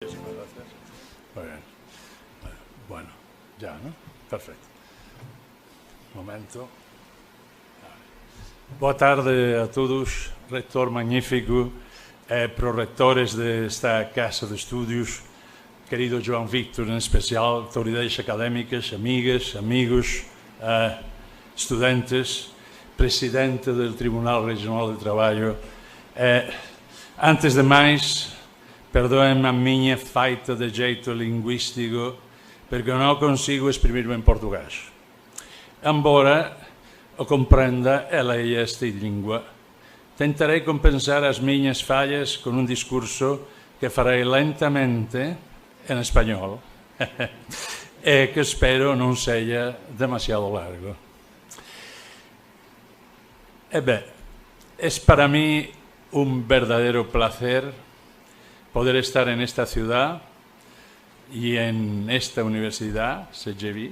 Muchísimas gracias. Muy bien. Bueno, ya, ¿no? Perfecto. Momento. Boa tarde a todos, rector magnífico, proretores desta Casa de Estudios, querido João Victor en especial, autoridades académicas, amigas, amigos, estudantes, presidente del Tribunal Regional de Trabalho. Antes de mais, perdoem a minha falta de jeito linguístico, porque não consigo exprimir-me em português. Embora o compreenda e leia esta língua, tentarei compensar as minhas falhas com um discurso que farei lentamente em espanhol e que espero não seja demasiado largo. Bem, é para mim un verdadero placer poder estar en esta ciudad y en esta universidad, CGV,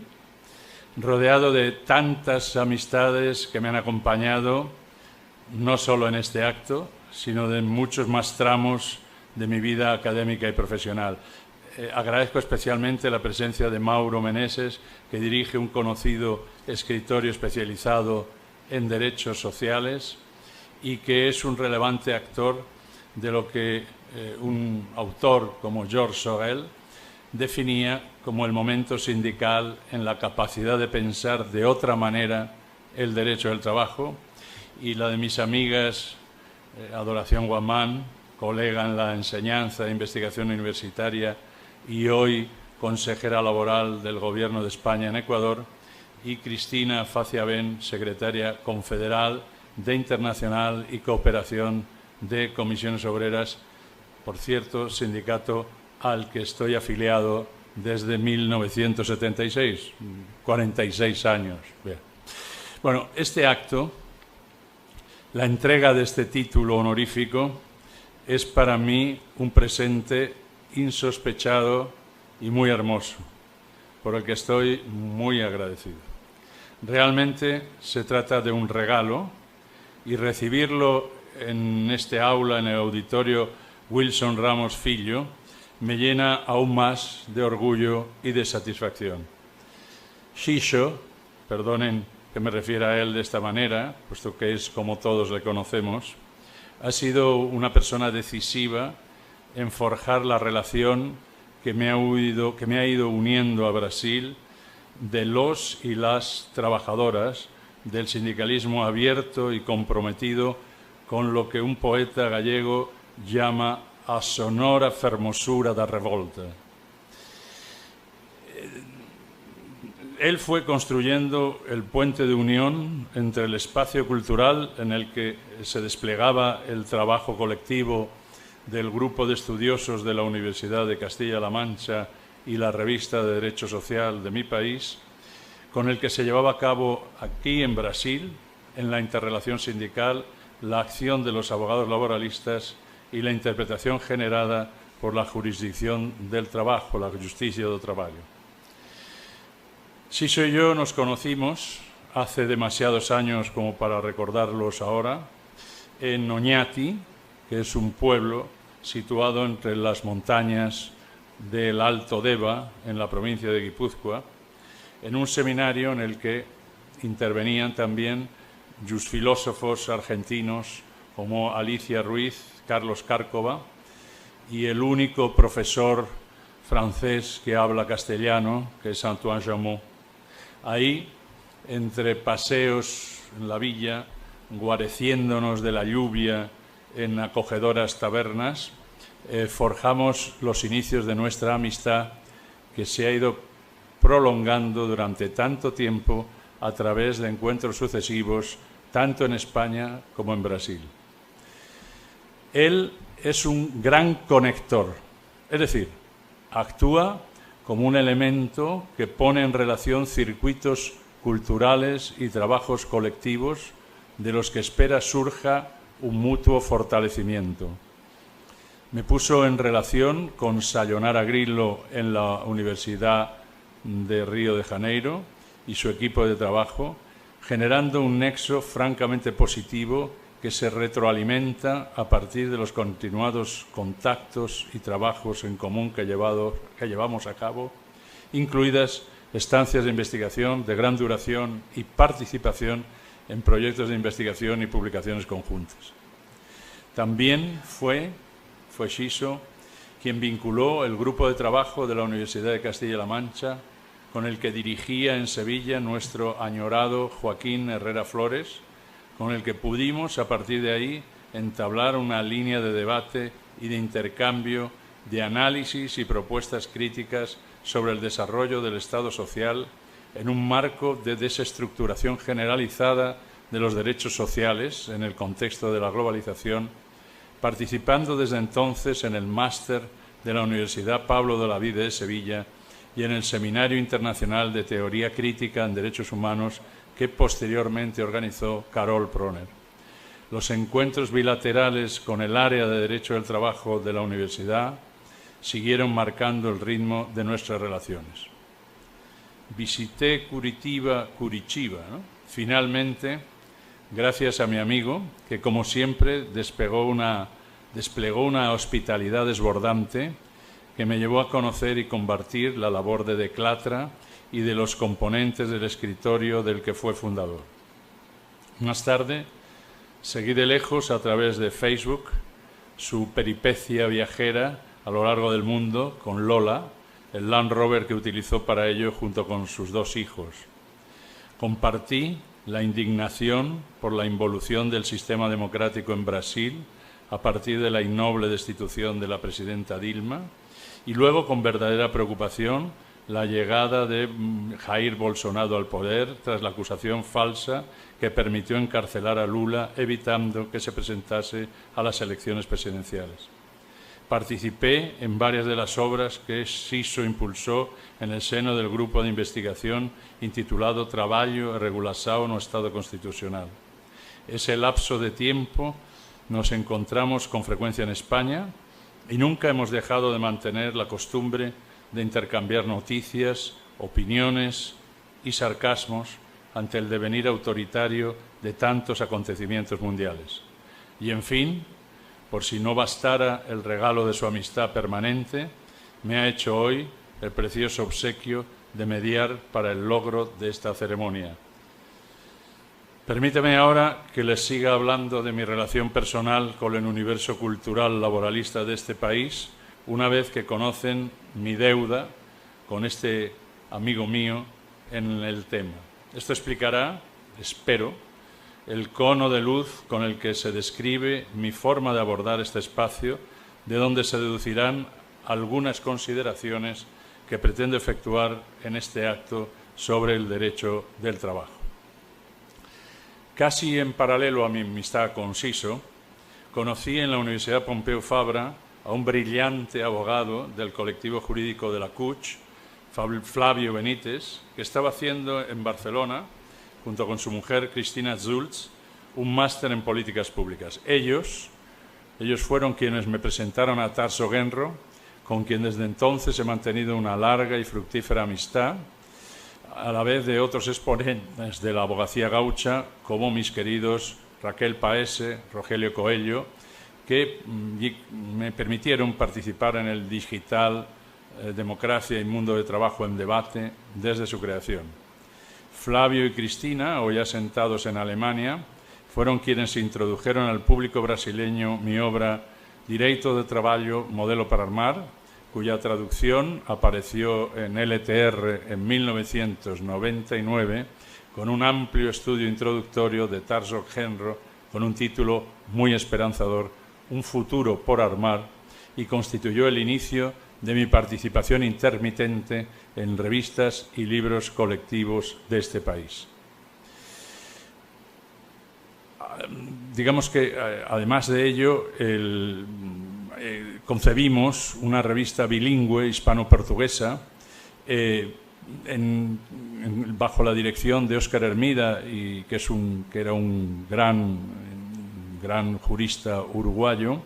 rodeado de tantas amistades que me han acompañado, no solo en este acto, sino de muchos más tramos de mi vida académica y profesional. Agradezco especialmente la presencia de Mauro Meneses, que dirige un conocido escritorio especializado en derechos sociales y que es un relevante actor de lo que un autor como Georges Sorel definía como el momento sindical en la capacidad de pensar de otra manera el derecho del trabajo, y la de mis amigas Adoración Guamán, colega en la enseñanza e investigación universitaria y hoy consejera laboral del Gobierno de España en Ecuador, y Cristina Faciabén, secretaria confederal de Internacional y Cooperación de Comisiones Obreras, por cierto, sindicato al que estoy afiliado desde 1976, 46 años. Bien. Bueno, este acto, la entrega de este título honorífico, es para mí un presente insospechado y muy hermoso, por el que estoy muy agradecido. Realmente se trata de un regalo, y recibirlo en este aula, en el auditorio Wilson Ramos Filho, me llena aún más de orgullo y de satisfacción. Xixo, perdonen que me refiera a él de esta manera, puesto que es como todos le conocemos, ha sido una persona decisiva en forjar la relación que me ha ido uniendo a Brasil de los y las trabajadoras del sindicalismo abierto y comprometido con lo que un poeta gallego llama a sonora fermosura da revolta. Él fue construyendo el puente de unión entre el espacio cultural en el que se desplegaba el trabajo colectivo del grupo de estudiosos de la Universidad de Castilla-La Mancha y la revista de Derecho Social de mi país, con el que se llevaba a cabo aquí en Brasil, en la interrelación sindical, la acción de los abogados laboralistas y la interpretación generada por la jurisdicción del trabajo, la Justicia do Trabalho. Xixo y yo nos conocimos hace demasiados años como para recordarlos ahora, en Oñati, que es un pueblo situado entre las montañas del Alto Deva, en la provincia de Guipúzcoa, en un seminario en el que intervenían también filósofos argentinos como Alicia Ruiz, Carlos Cárcova, y el único profesor francés que habla castellano, que es Antoine Jamot. Ahí, entre paseos en la villa, guareciéndonos de la lluvia en acogedoras tabernas, forjamos los inicios de nuestra amistad, que se ha ido prolongando durante tanto tiempo a través de encuentros sucesivos, tanto en España como en Brasil. Él es un gran conector, es decir, actúa como un elemento que pone en relación circuitos culturales y trabajos colectivos de los que espera surja un mutuo fortalecimiento. Me puso en relación con Sayonara Grillo en la Universidad de Río de Janeiro y su equipo de trabajo, generando un nexo francamente positivo que se retroalimenta a partir de los continuados contactos y trabajos en común que llevamos a cabo, incluidas estancias de investigación de gran duración y participación en proyectos de investigación y publicaciones conjuntas. También fue Xiso quien vinculó el grupo de trabajo de la Universidad de Castilla-La Mancha, con el que dirigía en Sevilla nuestro añorado Joaquín Herrera Flores, con el que pudimos, a partir de ahí, entablar una línea de debate y de intercambio de análisis y propuestas críticas sobre el desarrollo del Estado social en un marco de desestructuración generalizada de los derechos sociales en el contexto de la globalización, participando desde entonces en el máster de la Universidad Pablo de Olavide de Sevilla y en el Seminario Internacional de Teoría Crítica en Derechos Humanos que posteriormente organizó Carol Proner. Los encuentros bilaterales con el área de Derecho del Trabajo de la universidad siguieron marcando el ritmo de nuestras relaciones. Visité Curitiba, ¿no? Finalmente, gracias a mi amigo, que como siempre desplegó una hospitalidad desbordante que me llevó a conocer y compartir la labor de Declatra y de los componentes del escritorio del que fue fundador. Más tarde, seguí de lejos a través de Facebook su peripecia viajera a lo largo del mundo con Lola, el Land Rover que utilizó para ello junto con sus 2 hijos. Compartí la indignación por la involución del sistema democrático en Brasil a partir de la innoble destitución de la presidenta Dilma y luego con verdadera preocupación la llegada de Jair Bolsonaro al poder tras la acusación falsa que permitió encarcelar a Lula, evitando que se presentase a las elecciones presidenciales. Participé en varias de las obras que Xiso impulsó en el seno del grupo de investigación intitulado Traballo e Regulação no Estado Constitucional. Ese lapso de tiempo nos encontramos con frecuencia en España y nunca hemos dejado de mantener la costumbre de intercambiar noticias, opiniones y sarcasmos ante el devenir autoritario de tantos acontecimientos mundiales. Y, en fin, por si no bastara el regalo de su amistad permanente, me ha hecho hoy el precioso obsequio de mediar para el logro de esta ceremonia. Permíteme ahora que les siga hablando de mi relación personal con el universo cultural laboralista de este país, una vez que conocen mi deuda con este amigo mío en el tema. Esto explicará, espero, el cono de luz con el que se describe mi forma de abordar este espacio, de donde se deducirán algunas consideraciones que pretendo efectuar en este acto sobre el derecho del trabajo. Casi en paralelo a mi amistad con Xiso, conocí en la Universidad Pompeu Fabra a un brillante abogado del colectivo jurídico de la CUT, Flavio Benítez, que estaba haciendo en Barcelona, junto con su mujer Cristina Zulz, un máster en políticas públicas. Ellos fueron quienes me presentaron a Tarso Genro, con quien desde entonces he mantenido una larga y fructífera amistad, a la vez de otros exponentes de la abogacía gaucha, como mis queridos Raquel Paese, Rogelio Coelho, que me permitieron participar en el digital Democracia y Mundo de Trabajo en Debate desde su creación. Flavio y Cristina, hoy asentados en Alemania, fueron quienes introdujeron al público brasileño mi obra Direito de Trabalho, Modelo para Armar, cuya traducción apareció en LTR en 1999 con un amplio estudio introductorio de Tarso Genro con un título muy esperanzador, Un futuro por armar, y constituyó el inicio de mi participación intermitente en revistas y libros colectivos de este país. Digamos que, además de ello, concebimos una revista bilingüe hispano-portuguesa bajo la dirección de Óscar Hermida, que era un gran jurista uruguayo,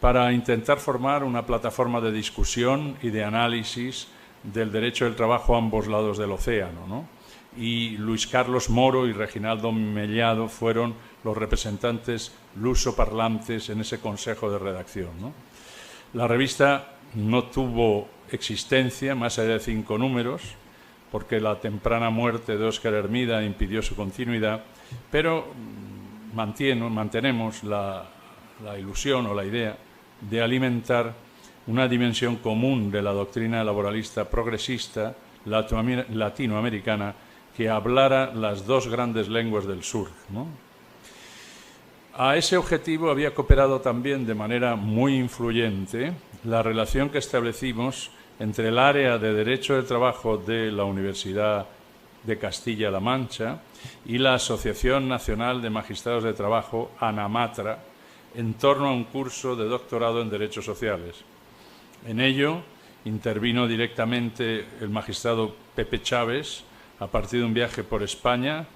para intentar formar una plataforma de discusión y de análisis del derecho del trabajo a ambos lados del océano, ¿no? Y Luis Carlos Moro y Reginaldo Mellado fueron los representantes lusoparlantes en ese consejo de redacción, ¿no? La revista no tuvo existencia más allá de 5 números, porque la temprana muerte de Óscar Hermida impidió su continuidad, pero mantenemos la ilusión o la idea de alimentar una dimensión común de la doctrina laboralista progresista latinoamericana que hablara las dos grandes lenguas del sur, ¿no? A ese objetivo había cooperado también de manera muy influyente la relación que establecimos entre el área de Derecho del Trabajo de la Universidad de Castilla-La Mancha y la Asociación Nacional de Magistrados de Trabajo, ANAMATRA, en torno a un curso de doctorado en Derechos Sociales. En ello intervino directamente el magistrado Pepe Chávez a partir de un viaje por España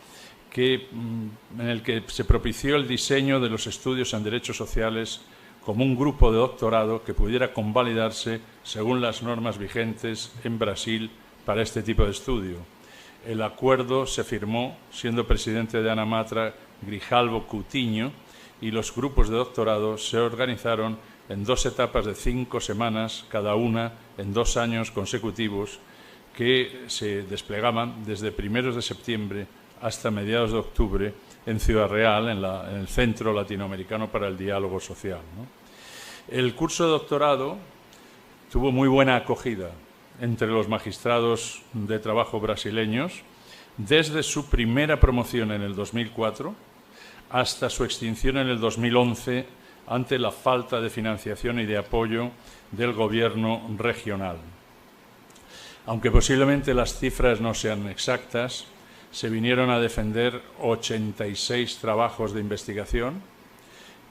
en el que se propició el diseño de los estudios en derechos sociales como un grupo de doctorado que pudiera convalidarse según las normas vigentes en Brasil para este tipo de estudio. El acuerdo se firmó siendo presidente de ANAMATRA Grijalvo Coutinho y los grupos de doctorado se organizaron en 2 etapas de 5 semanas, cada una en 2 años consecutivos, que se desplegaban desde primeros de septiembre hasta mediados de octubre en Ciudad Real, en el Centro Latinoamericano para el Diálogo Social, ¿no? El curso de doctorado tuvo muy buena acogida entre los magistrados de trabajo brasileños desde su primera promoción en el 2004 hasta su extinción en el 2011 ante la falta de financiación y de apoyo del gobierno regional. Aunque posiblemente las cifras no sean exactas, se vinieron a defender 86 trabajos de investigación,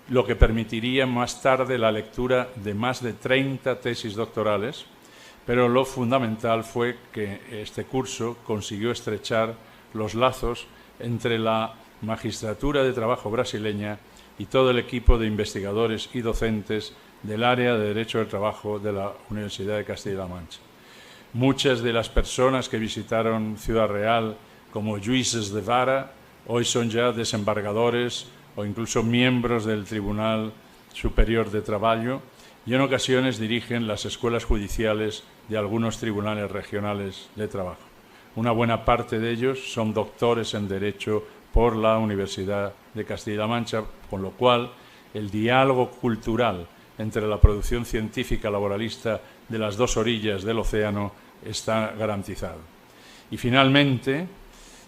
lo que permitiría más tarde la lectura de más de 30 tesis doctorales, pero lo fundamental fue que este curso consiguió estrechar los lazos entre la magistratura de trabajo brasileña y todo el equipo de investigadores y docentes del área de Derecho del Trabajo de la Universidad de Castilla-La Mancha. Muchas de las personas que visitaron Ciudad Real como juízes de vara hoy son ya desembargadores o incluso miembros del Tribunal Superior de Trabajo y en ocasiones dirigen las escuelas judiciales de algunos tribunales regionales de trabajo. Una buena parte de ellos son doctores en Derecho por la Universidad de Castilla-La Mancha, con lo cual el diálogo cultural entre la producción científica laboralista de las dos orillas del océano está garantizado. Y finalmente,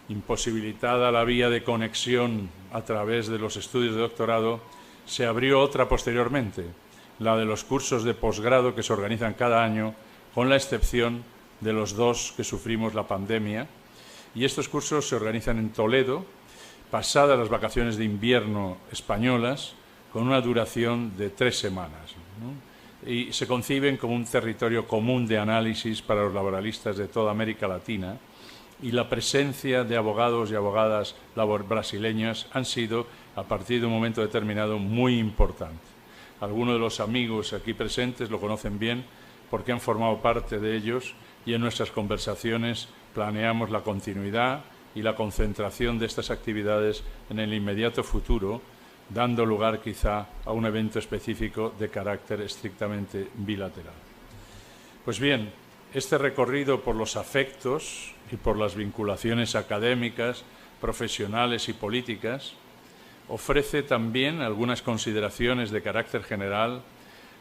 imposibilitada la vía de conexión a través de los estudios de doctorado, se abrió otra posteriormente, la de los cursos de posgrado que se organizan cada año, con la excepción de los 2 que sufrimos la pandemia, y estos cursos se organizan en Toledo, pasadas las vacaciones de invierno españolas, con una duración de 3 semanas, ¿no? Y se conciben como un territorio común de análisis para los laboralistas de toda América Latina, y la presencia de abogados y abogadas brasileñas han sido, a partir de un momento determinado, muy importante. Algunos de los amigos aquí presentes lo conocen bien porque han formado parte de ellos y en nuestras conversaciones planeamos la continuidad y la concentración de estas actividades en el inmediato futuro, dando lugar quizá a un evento específico de carácter estrictamente bilateral. Pues bien, este recorrido por los afectos y por las vinculaciones académicas, profesionales y políticas ofrece también algunas consideraciones de carácter general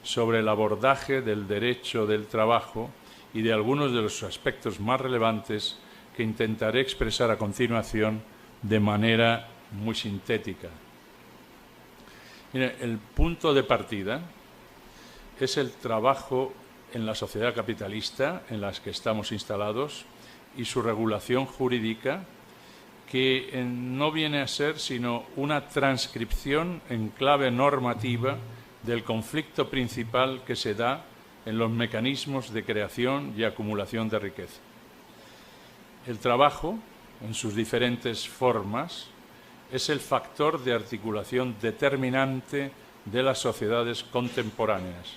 sobre el abordaje del derecho del trabajo y de algunos de los aspectos más relevantes que intentaré expresar a continuación de manera muy sintética. Mire, el punto de partida es el trabajo en la sociedad capitalista en la que estamos instalados y su regulación jurídica, que no viene a ser sino una transcripción en clave normativa del conflicto principal que se da en los mecanismos de creación y acumulación de riqueza. El trabajo, en sus diferentes formas, es el factor de articulación determinante de las sociedades contemporáneas,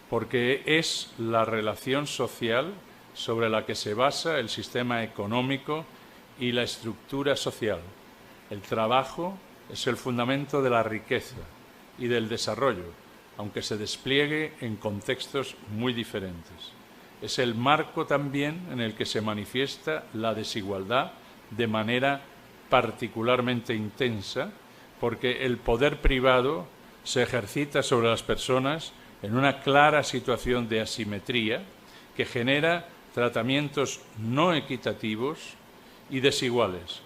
porque es la relación social sobre la que se basa el sistema económico y la estructura social. El trabajo es el fundamento de la riqueza y del desarrollo, aunque se despliegue en contextos muy diferentes. Es el marco también en el que se manifiesta la desigualdad de manera particularmente intensa, porque el poder privado se ejercita sobre las personas en una clara situación de asimetría que genera tratamientos no equitativos y desiguales.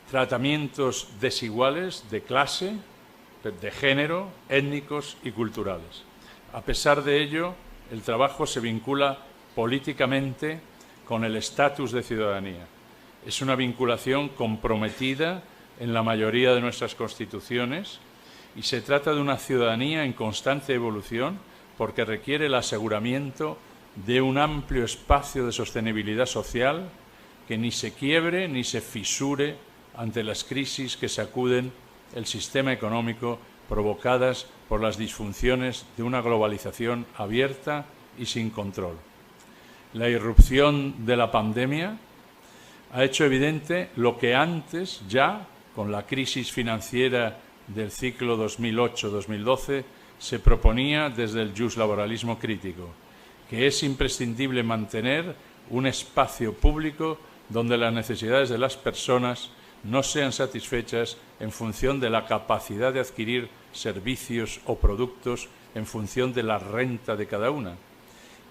Tratamientos desiguales de clase, de género, étnicos y culturales. A pesar de ello, el trabajo se vincula políticamente con el estatus de ciudadanía. Es una vinculación comprometida en la mayoría de nuestras constituciones y se trata de una ciudadanía en constante evolución porque requiere el aseguramiento de un amplio espacio de sostenibilidad social que ni se quiebre ni se fisure ante las crisis que sacuden el sistema económico provocadas por las disfunciones de una globalización abierta y sin control. La irrupción de la pandemia ha hecho evidente lo que antes ya, con la crisis financiera del ciclo 2008-2012, se proponía desde el justlaboralismo crítico, que es imprescindible mantener un espacio público donde las necesidades de las personas no sean satisfechas en función de la capacidad de adquirir servicios o productos en función de la renta de cada una,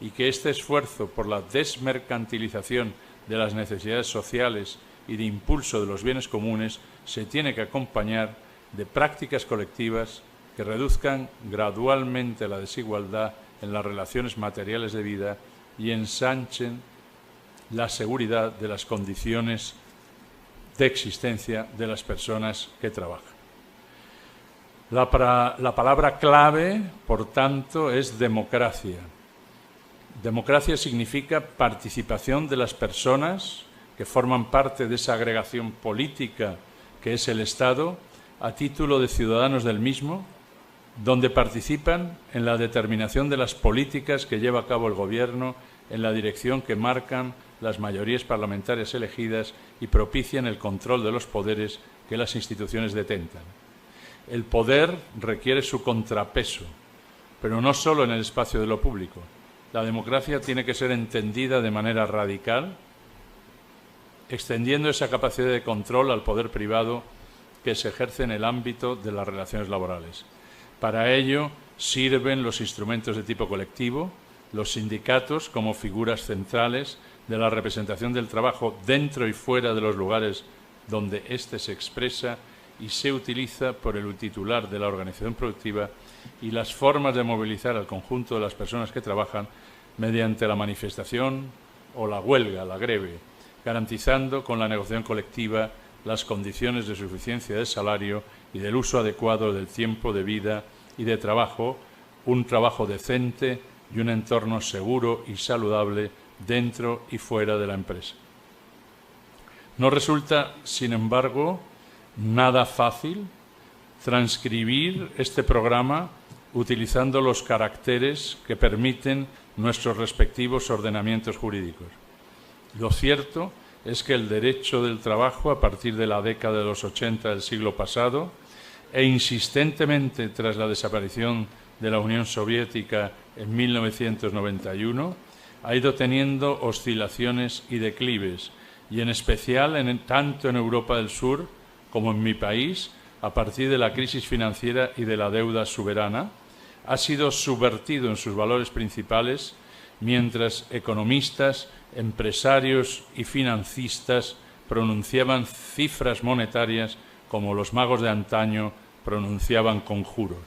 y que este esfuerzo por la desmercantilización de las necesidades sociales y de impulso de los bienes comunes se tiene que acompañar de prácticas colectivas que reduzcan gradualmente la desigualdad en las relaciones materiales de vida y ensanchen la seguridad de las condiciones de existencia de las personas que trabajan. La palabra clave, por tanto, es democracia. Democracia significa participación de las personas que forman parte de esa agregación política que es el Estado, a título de ciudadanos del mismo, donde participan en la determinación de las políticas que lleva a cabo el Gobierno en la dirección que marcan las mayorías parlamentarias elegidas y propician el control de los poderes que las instituciones detentan. El poder requiere su contrapeso, pero no solo en el espacio de lo público. La democracia tiene que ser entendida de manera radical, extendiendo esa capacidad de control al poder privado que se ejerce en el ámbito de las relaciones laborales. Para ello sirven los instrumentos de tipo colectivo, los sindicatos como figuras centrales de la representación del trabajo dentro y fuera de los lugares donde éste se expresa y se utiliza por el titular de la organización productiva, y las formas de movilizar al conjunto de las personas que trabajan mediante la manifestación o la huelga, la greve, garantizando con la negociación colectiva las condiciones de suficiencia de salario y del uso adecuado del tiempo de vida y de trabajo, un trabajo decente y un entorno seguro y saludable dentro y fuera de la empresa. No resulta, sin embargo, nada fácil transcribir este programa utilizando los caracteres que permiten nuestros respectivos ordenamientos jurídicos. Lo cierto es que el derecho del trabajo, a partir de la década de los 80 del siglo pasado, e insistentemente tras la desaparición de la Unión Soviética en 1991, ha ido teniendo oscilaciones y declives, y en especial tanto en Europa del Sur como en mi país, a partir de la crisis financiera y de la deuda soberana, ha sido subvertido en sus valores principales, mientras economistas, empresarios y financistas pronunciaban cifras monetarias como los magos de antaño pronunciaban conjuros.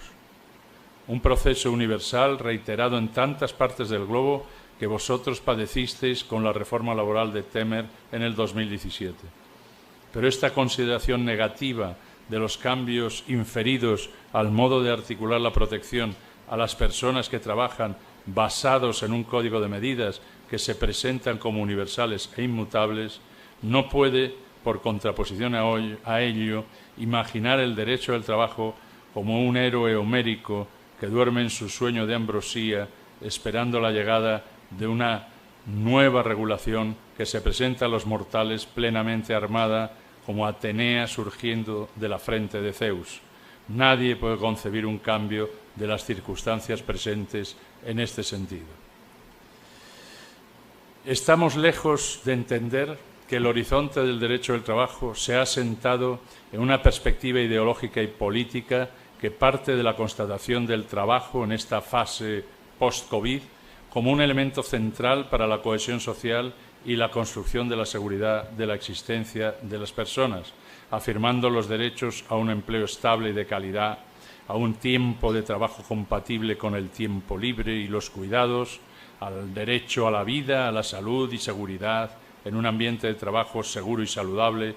Un proceso universal reiterado en tantas partes del globo que vosotros padecisteis con la reforma laboral de Temer en el 2017. Pero esta consideración negativa de los cambios inferidos al modo de articular la protección a las personas que trabajan basados en un código de medidas que se presentan como universales e inmutables, no puede, por contraposición a ello, imaginar el derecho del trabajo como un héroe homérico que duerme en su sueño de ambrosía esperando la llegada de una nueva regulación que se presenta a los mortales plenamente armada como Atenea surgiendo de la frente de Zeus. Nadie puede concebir un cambio de las circunstancias presentes en este sentido. Estamos lejos de entender que el horizonte del derecho del trabajo se ha asentado en una perspectiva ideológica y política que parte de la constatación del trabajo en esta fase post-COVID como un elemento central para la cohesión social y la construcción de la seguridad de la existencia de las personas, afirmando los derechos a un empleo estable y de calidad, a un tiempo de trabajo compatible con el tiempo libre y los cuidados, al derecho a la vida, a la salud y seguridad en un ambiente de trabajo seguro y saludable,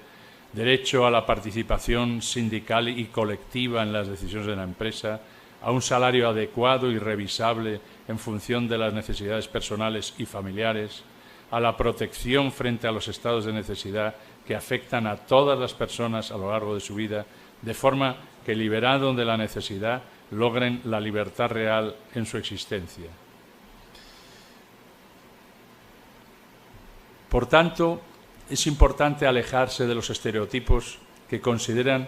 derecho a la participación sindical y colectiva en las decisiones de la empresa, a un salario adecuado y revisable en función de las necesidades personales y familiares, a la protección frente a los estados de necesidad que afectan a todas las personas a lo largo de su vida, de forma que, liberados de la necesidad, logren la libertad real en su existencia. Por tanto, es importante alejarse de los estereotipos que consideran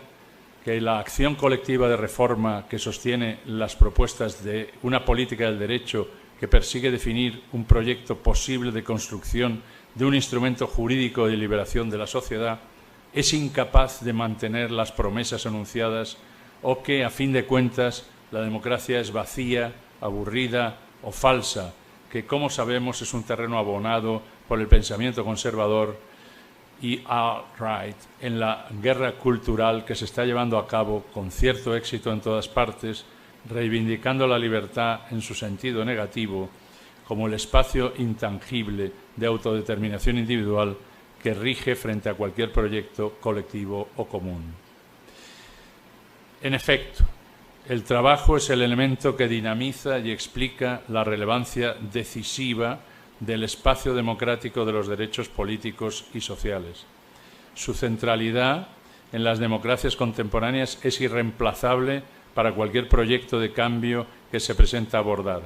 que la acción colectiva de reforma que sostiene las propuestas de una política del derecho que persigue definir un proyecto posible de construcción de un instrumento jurídico de liberación de la sociedad es incapaz de mantener las promesas anunciadas o que, a fin de cuentas, la democracia es vacía, aburrida o falsa, que, como sabemos, es un terreno abonado por el pensamiento conservador y alt-right en la guerra cultural que se está llevando a cabo con cierto éxito en todas partes, reivindicando la libertad en su sentido negativo como el espacio intangible de autodeterminación individual que rige frente a cualquier proyecto colectivo o común. En efecto, el trabajo es el elemento que dinamiza y explica la relevancia decisiva del espacio democrático de los derechos políticos y sociales. Su centralidad en las democracias contemporáneas es irreemplazable para cualquier proyecto de cambio que se presenta abordar.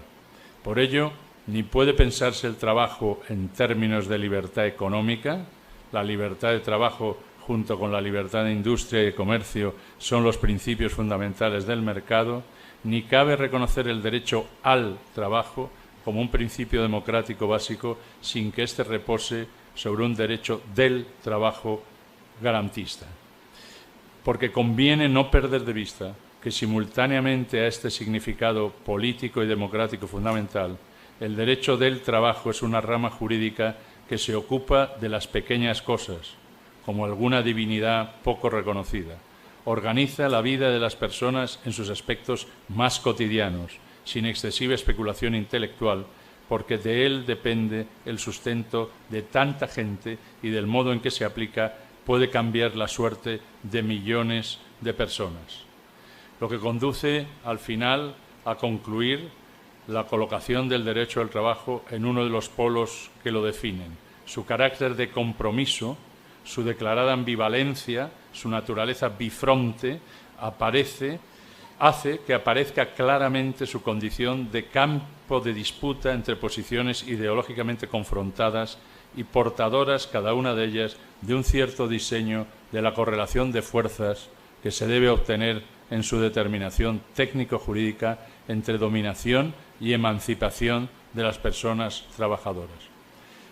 Por ello, ni puede pensarse el trabajo en términos de libertad económica. La libertad de trabajo junto con la libertad de industria y de comercio son los principios fundamentales del mercado, ni cabe reconocer el derecho al trabajo como un principio democrático básico sin que éste repose sobre un derecho del trabajo garantista. Porque conviene no perder de vista que simultáneamente a este significado político y democrático fundamental, el derecho del trabajo es una rama jurídica que se ocupa de las pequeñas cosas, como alguna divinidad poco reconocida. Organiza la vida de las personas en sus aspectos más cotidianos, sin excesiva especulación intelectual, porque de él depende el sustento de tanta gente y del modo en que se aplica puede cambiar la suerte de millones de personas. Lo que conduce, al final, a concluir la colocación del derecho al trabajo en uno de los polos que lo definen. Su carácter de compromiso, su declarada ambivalencia, su naturaleza bifronte, hace que aparezca claramente su condición de campo de disputa entre posiciones ideológicamente confrontadas y portadoras, cada una de ellas, de un cierto diseño de la correlación de fuerzas que se debe obtener en su determinación técnico-jurídica entre dominación y emancipación de las personas trabajadoras.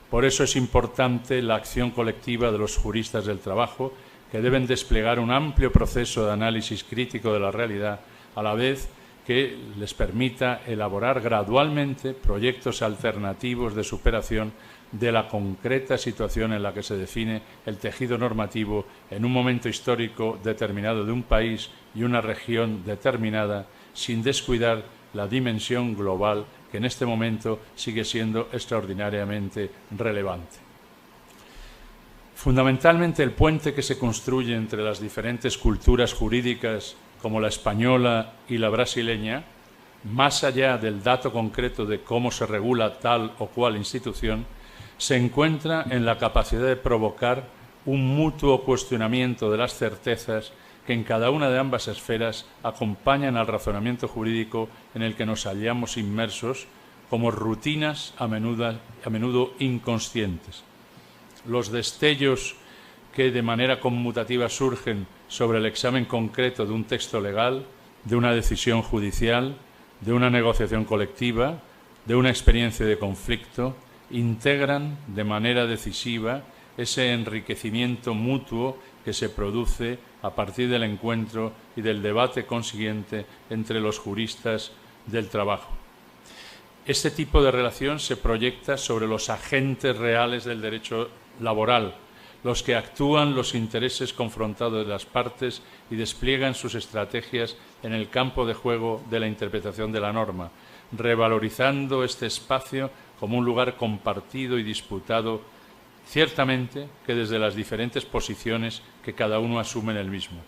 Por eso es importante la acción colectiva de los juristas del trabajo, que deben desplegar un amplio proceso de análisis crítico de la realidad, a la vez que les permita elaborar gradualmente proyectos alternativos de superación de la concreta situación en la que se define el tejido normativo en un momento histórico determinado de un país y una región determinada, sin descuidar la dimensión global que en este momento sigue siendo extraordinariamente relevante. Fundamentalmente, el puente que se construye entre las diferentes culturas jurídicas como la española y la brasileña, más allá del dato concreto de cómo se regula tal o cual institución, se encuentra en la capacidad de provocar un mutuo cuestionamiento de las certezas que en cada una de ambas esferas acompañan al razonamiento jurídico en el que nos hallamos inmersos como rutinas a menudo inconscientes. Los destellos que de manera conmutativa surgen sobre el examen concreto de un texto legal, de una decisión judicial, de una negociación colectiva, de una experiencia de conflicto, integran de manera decisiva ese enriquecimiento mutuo que se produce a partir del encuentro y del debate consiguiente entre los juristas del trabajo. Este tipo de relación se proyecta sobre los agentes reales del derecho laboral, los que actúan los intereses confrontados de las partes y despliegan sus estrategias en el campo de juego de la interpretación de la norma, revalorizando este espacio como un lugar compartido y disputado, ciertamente que desde las diferentes posiciones que cada uno asume en el mismo.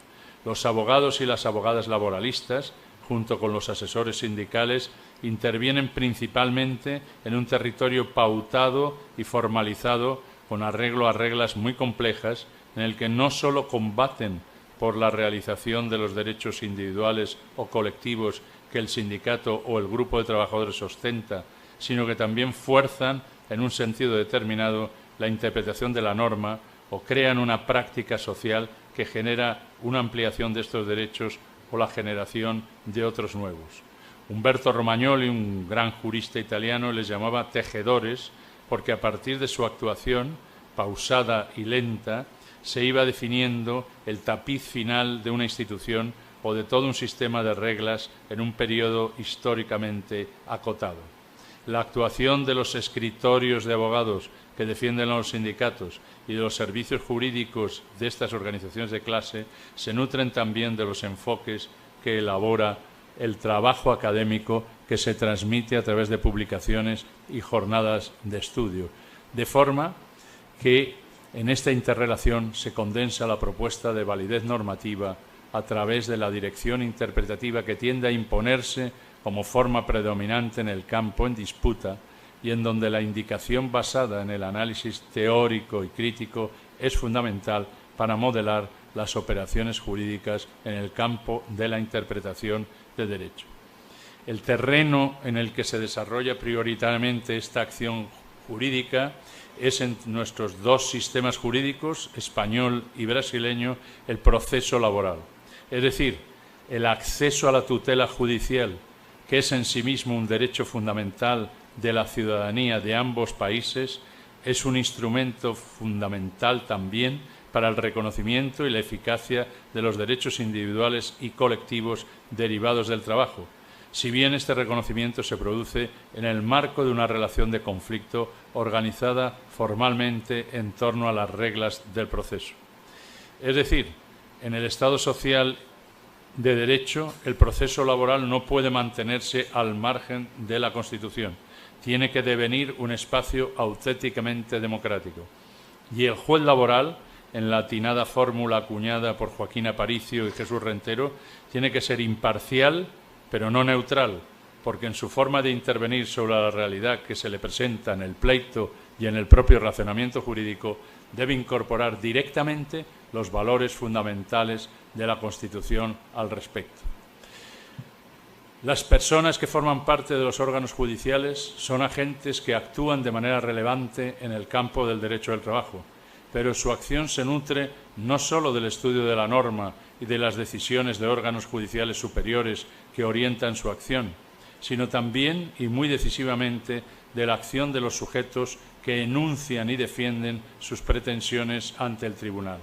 Los abogados y las abogadas laboralistas, junto con los asesores sindicales, intervienen principalmente en un territorio pautado y formalizado con arreglo a reglas muy complejas, en el que no solo combaten por la realización de los derechos individuales o colectivos que el sindicato o el grupo de trabajadores ostenta, sino que también fuerzan, en un sentido determinado, la interpretación de la norma o crean una práctica social que genera una ampliación de estos derechos o la generación de otros nuevos. Umberto Romagnoli, un gran jurista italiano, les llamaba tejedores porque a partir de su actuación, pausada y lenta, se iba definiendo el tapiz final de una institución o de todo un sistema de reglas en un periodo históricamente acotado. La actuación de los escritorios de abogados que defienden a los sindicatos y de los servicios jurídicos de estas organizaciones de clase se nutren también de los enfoques que elabora el trabajo académico que se transmite a través de publicaciones y jornadas de estudio, de forma que en esta interrelación se condensa la propuesta de validez normativa a través de la dirección interpretativa que tiende a imponerse como forma predominante en el campo en disputa y en donde la indicación basada en el análisis teórico y crítico es fundamental para modelar las operaciones jurídicas en el campo de la interpretación de derecho. El terreno en el que se desarrolla prioritariamente esta acción jurídica es en nuestros dos sistemas jurídicos, español y brasileño, el proceso laboral. Es decir, el acceso a la tutela judicial, que es en sí mismo un derecho fundamental de la ciudadanía de ambos países, es un instrumento fundamental también para el reconocimiento y la eficacia de los derechos individuales y colectivos derivados del trabajo, si bien este reconocimiento se produce en el marco de una relación de conflicto organizada formalmente en torno a las reglas del proceso. Es decir, en el Estado social de derecho, el proceso laboral no puede mantenerse al margen de la Constitución. Tiene que devenir un espacio auténticamente democrático. Y el juez laboral, en la atinada fórmula acuñada por Joaquín Aparicio y Jesús Rentero, tiene que ser imparcial, pero no neutral, porque en su forma de intervenir sobre la realidad que se le presenta en el pleito y en el propio razonamiento jurídico, debe incorporar directamente los valores fundamentales de la Constitución al respecto. Las personas que forman parte de los órganos judiciales son agentes que actúan de manera relevante en el campo del derecho del trabajo, pero su acción se nutre no solo del estudio de la norma y de las decisiones de órganos judiciales superiores que orientan su acción, sino también y muy decisivamente de la acción de los sujetos que enuncian y defienden sus pretensiones ante el tribunal.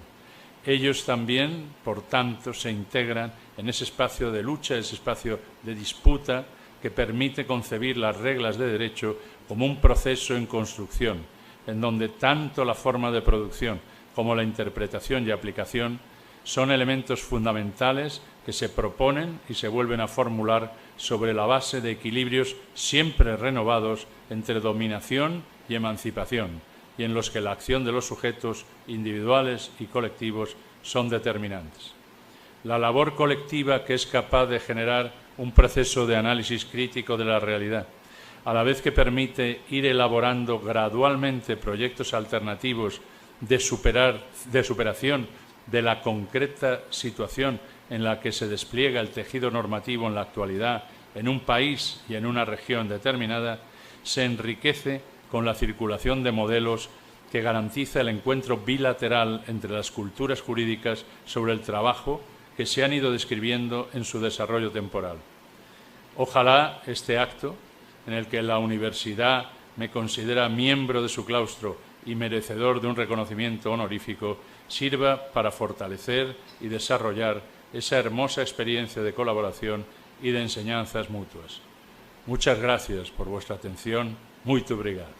Ellos también, por tanto, se integran en ese espacio de lucha, ese espacio de disputa que permite concebir las reglas de derecho como un proceso en construcción, en donde tanto la forma de producción como la interpretación y aplicación son elementos fundamentales que se proponen y se vuelven a formular sobre la base de equilibrios siempre renovados entre dominación y emancipación, y en los que la acción de los sujetos individuales y colectivos son determinantes. La labor colectiva que es capaz de generar un proceso de análisis crítico de la realidad, a la vez que permite ir elaborando gradualmente proyectos alternativos de superación de la concreta situación en la que se despliega el tejido normativo en la actualidad en un país y en una región determinada, se enriquece con la circulación de modelos que garantiza el encuentro bilateral entre las culturas jurídicas sobre el trabajo que se han ido describiendo en su desarrollo temporal. Ojalá este acto, en el que la Universidad me considera miembro de su claustro y merecedor de un reconocimiento honorífico, sirva para fortalecer y desarrollar esa hermosa experiencia de colaboración y de enseñanzas mutuas. Muchas gracias por vuestra atención. Muito obrigado.